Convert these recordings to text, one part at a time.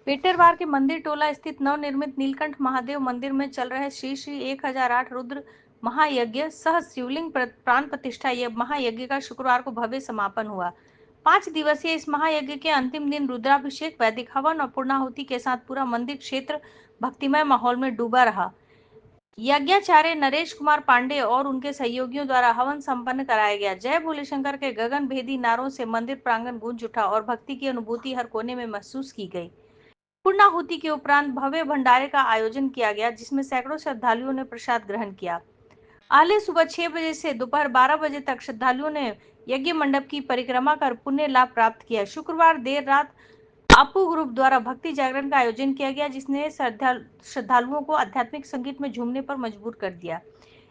पेटरवार के मंदिर टोला स्थित नवनिर्मित नीलकंठ महादेव मंदिर में चल रहे श्री श्री 1008 रुद्र महायज्ञ सह शिवलिंग प्राण प्रतिष्ठा महायज्ञ का शुक्रवार को भव्य समापन हुआ। 5 दिवसीय इस महायज्ञ के अंतिम दिन रुद्राभिषेक, वैदिक हवन और पूर्णाहुति के साथ पूरा मंदिर क्षेत्र भक्तिमय माहौल में डूबा रहा। यज्ञाचार्य नरेश कुमार पांडे और उनके सहयोगियों द्वारा हवन संपन्न कराया गया। जय भोले शंकर के गगन भेदी नारों से मंदिर प्रांगण गूंज उठा और भक्ति की अनुभूति हर कोने में महसूस की गई। पूर्णाहुति के उपरांत भव्य भंडारे का आयोजन किया गया, जिसमें सैकड़ों श्रद्धालुओं ने प्रसाद ग्रहण किया। आले सुबह 6 बजे से दोपहर 12 बजे तक श्रद्धालुओं ने यज्ञ मंडप की परिक्रमा कर पुण्य लाभ प्राप्त किया। शुक्रवार देर रात आपू ग्रुप द्वारा भक्ति जागरण का आयोजन किया गया, जिसने श्रद्धालुओं को आध्यात्मिक संगीत में झूमने पर मजबूर कर दिया।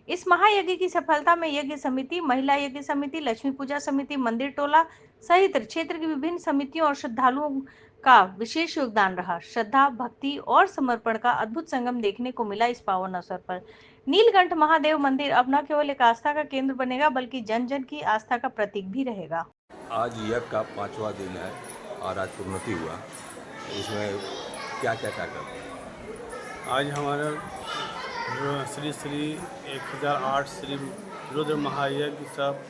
इस महायज्ञ की सफलता में यज्ञ समिति, महिला यज्ञ समिति, लक्ष्मी पूजा समिति, मंदिर टोला सहित क्षेत्र की विभिन्न समितियों और श्रद्धालुओं का विशेष योगदान रहा। श्रद्धा, भक्ति और समर्पण का अद्भुत संगम देखने को मिला। इस पावन अवसर पर नीलकंठ महादेव मंदिर अब न केवल एक आस्था का केंद्र बनेगा, बल्कि जन जन की आस्था का प्रतीक भी रहेगा। आज यज्ञ का 5वां दिन है और आज पूर्णति हुआ। इसमें क्या करते हैं? आज हमारा श्री श्री 1008 श्री रुद्र महायज्ञ सब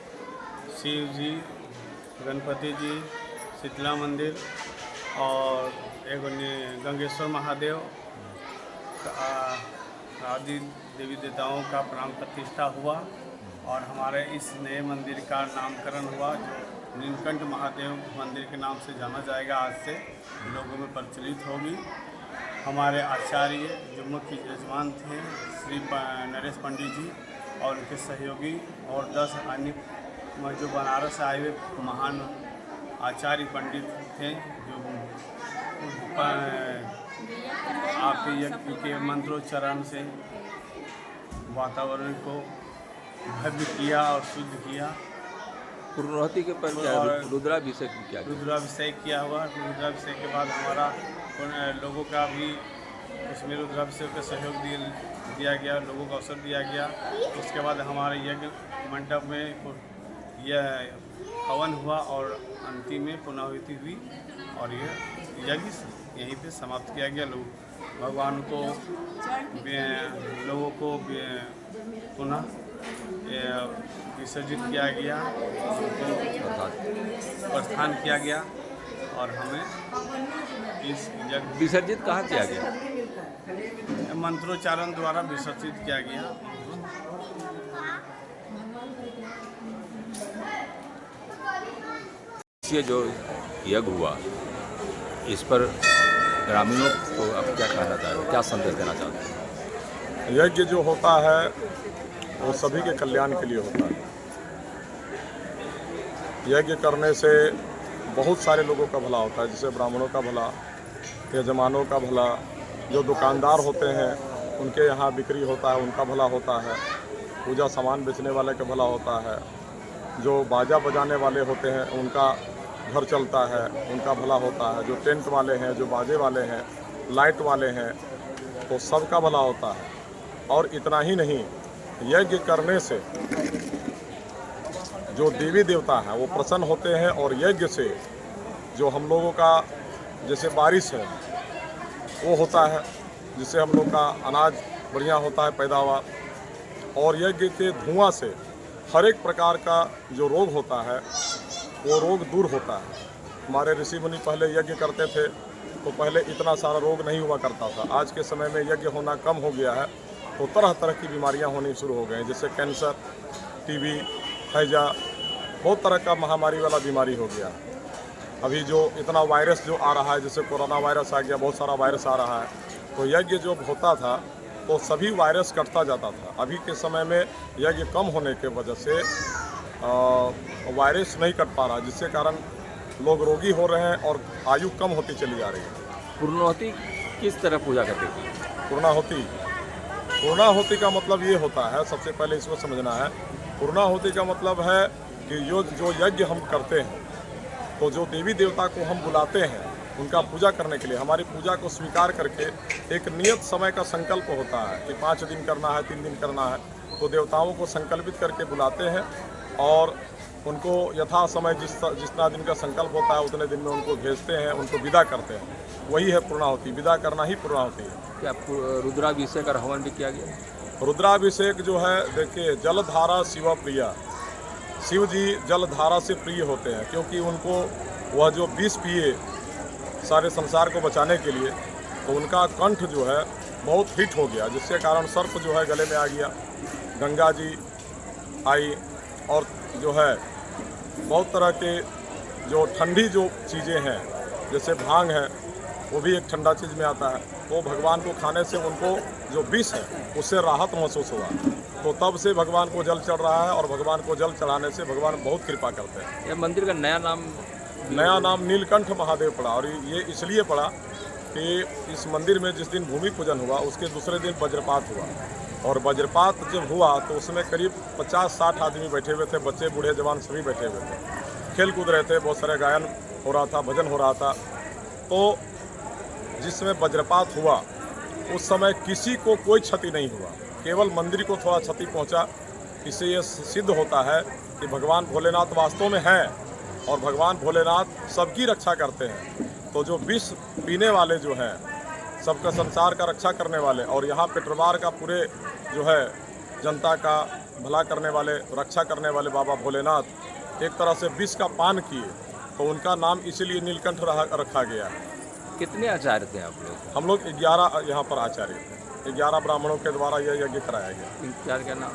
शिव जी, गणपति जी, शीतला मंदिर और एगो गंगेश्वर महादेव आदि देवी देवताओं का प्राण प्रतिष्ठा हुआ और हमारे इस नए मंदिर का नामकरण हुआ, जो नीलकंठ महादेव मंदिर के नाम से जाना जाएगा। आज से लोगों में प्रचलित होगी। हमारे आचार्य जो मुख्य यजमान थे श्री नरेश पंडित जी और उनके सहयोगी और 10 अन्य जो बनारस से आए हुए महान आचार्य पंडित थे, जो आपके यज्ञ के मंत्रोच्चारण से वातावरण को भव्य किया और शुद्ध किया। पूर्णाहुति के पर रुद्राभिषेक किया गया। रुद्राभिषेक किया हुआ। रुद्राभिषेक के बाद हमारा लोगों का भी उसमें रुद्राभिषेक का सहयोग दिया गया, लोगों को अवसर दिया गया। उसके बाद हमारे यज्ञ मंडप में यह हवन हुआ और अंतिम में पूर्णाहुति हुई और यह यज्ञ यहीं पे समाप्त किया गया। लोग भगवान को लोगों को पुनः विसर्जित किया गया, प्रस्थान किया गया और हमें इस यज्ञ विसर्जित कहाँ किया गया? मंत्रोच्चारण द्वारा विसर्जित किया गया। ये जो यज्ञ हुआ, इस पर ग्रामीणों को आप क्या कहना चाहते हैं, क्या संदेश देना चाहते हैं? यज्ञ जो होता है वो सभी के कल्याण के लिए होता है। यज्ञ करने से बहुत सारे लोगों का भला होता है, जैसे ब्राह्मणों का भला, यजमानों का भला, जो दुकानदार होते हैं उनके यहाँ बिक्री होता है उनका भला होता है, पूजा सामान बेचने वाले का भला होता है, जो बाजा बजाने वाले होते हैं उनका घर चलता है उनका भला होता है, जो टेंट वाले हैं, जो बाजे वाले हैं, लाइट वाले हैं, तो सबका भला होता है। और इतना ही नहीं, यज्ञ करने से जो देवी देवता हैं वो प्रसन्न होते हैं और यज्ञ से जो हम लोगों का जैसे बारिश है वो होता है, जिससे हम लोग का अनाज बढ़िया होता है पैदावार। और यज्ञ के धुआं से हर एक प्रकार का जो रोग होता है वो रोग दूर होता है। हमारे ऋषि मुनि पहले यज्ञ करते थे तो पहले इतना सारा रोग नहीं हुआ करता था। आज के समय में यज्ञ होना कम हो गया है तो तरह तरह की बीमारियां होनी शुरू हो गई, जैसे कैंसर, टीबी, हैजा, बहुत तरह का महामारी वाला बीमारी हो गया। अभी जो इतना वायरस जो आ रहा है, जैसे कोरोना वायरस आ गया, बहुत सारा वायरस आ रहा है, तो यज्ञ जो होता था तो सभी वायरस कटता जाता था। अभी के समय में यज्ञ कम होने के वजह से वायरस नहीं कट पा रहा, जिसके कारण लोग रोगी हो रहे हैं और आयु कम होती चली जा रही है। पूर्णाहुति किस तरह पूजा करते हैं? पूर्णाहुति का मतलब ये होता है, सबसे पहले इसको समझना है। पूर्णाहुति का मतलब है कि जो यज्ञ हम करते हैं तो जो देवी देवता को हम बुलाते हैं उनका पूजा करने के लिए, हमारी पूजा को स्वीकार करके एक नियत समय का संकल्प होता है कि 5 दिन करना है, 3 दिन करना है, तो देवताओं को संकल्पित करके बुलाते हैं और उनको यथा समय जितना दिन का संकल्प होता है उतने दिन में उनको भेजते हैं, उनको विदा करते हैं। वही है पूर्णाहुति, विदा करना ही पूर्णाहुति है। क्या रुद्राभिषेक और हवन भी किया गया? रुद्राभिषेक जो है, देखिए, जलधारा शिव प्रिया, शिव जी जलधारा से प्रिय होते हैं, क्योंकि उनको वह जो विष पिए सारे संसार को बचाने के लिए, तो उनका कंठ जो है बहुत हिट हो गया, जिसके कारण सर्प जो है गले में आ गया। गंगा जी आई और जो है बहुत तरह के जो ठंडी जो चीज़ें हैं, जैसे भांग है, वो भी एक ठंडा चीज़ में आता है, तो भगवान को खाने से उनको जो विष है उससे राहत महसूस हुआ, तो तब से भगवान को जल चढ़ रहा है। और भगवान को जल चढ़ाने से भगवान बहुत कृपा करते हैं। यह मंदिर का नया नाम नीलकंठ महादेव पड़ा, और ये इसलिए पड़ा कि इस मंदिर में जिस दिन भूमि पूजन हुआ उसके दूसरे दिन वज्रपात हुआ, और वज्रपात जब हुआ तो उसमें करीब 50-60 आदमी बैठे हुए थे, बच्चे बूढ़े जवान सभी बैठे हुए थे, खेल कूद रहे थे, बहुत सारे गायन हो रहा था, भजन हो रहा था। तो जिसमें वज्रपात हुआ उस समय किसी को कोई क्षति नहीं हुआ, केवल मंदिर को थोड़ा क्षति पहुंचा। इससे यह सिद्ध होता है कि भगवान भोलेनाथ वास्तव में हैं, और भगवान भोलेनाथ सबकी रक्षा करते हैं। तो जो विष पीने वाले जो हैं, सबका संसार का रक्षा करने वाले, और यहाँ पेटरवार का पूरे जो है जनता का भला करने वाले, रक्षा करने वाले बाबा भोलेनाथ एक तरह से विष का पान किए, तो उनका नाम इसीलिए नीलकंठ रखा गया है। कितने आचार्य थे आप लोग? हम लोग 11 यहाँ पर आचार्य थे, 11 ब्राह्मणों के द्वारा यह यज्ञ कराया गया। इन चार का नाम?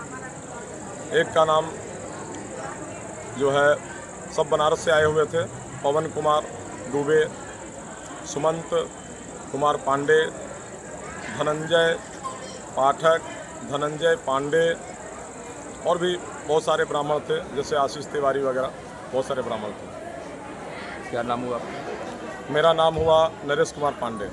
एक का नाम जो है सब बनारस से आए हुए थे, पवन कुमार दुबे, सुमंत कुमार पांडे, धनंजय पाठक, धनंजय पांडे, और भी बहुत सारे ब्राह्मण थे, जैसे आशीष तिवारी वगैरह, बहुत सारे ब्राह्मण थे। क्या नाम हुआ आपका? मेरा नाम हुआ नरेश कुमार पांडे।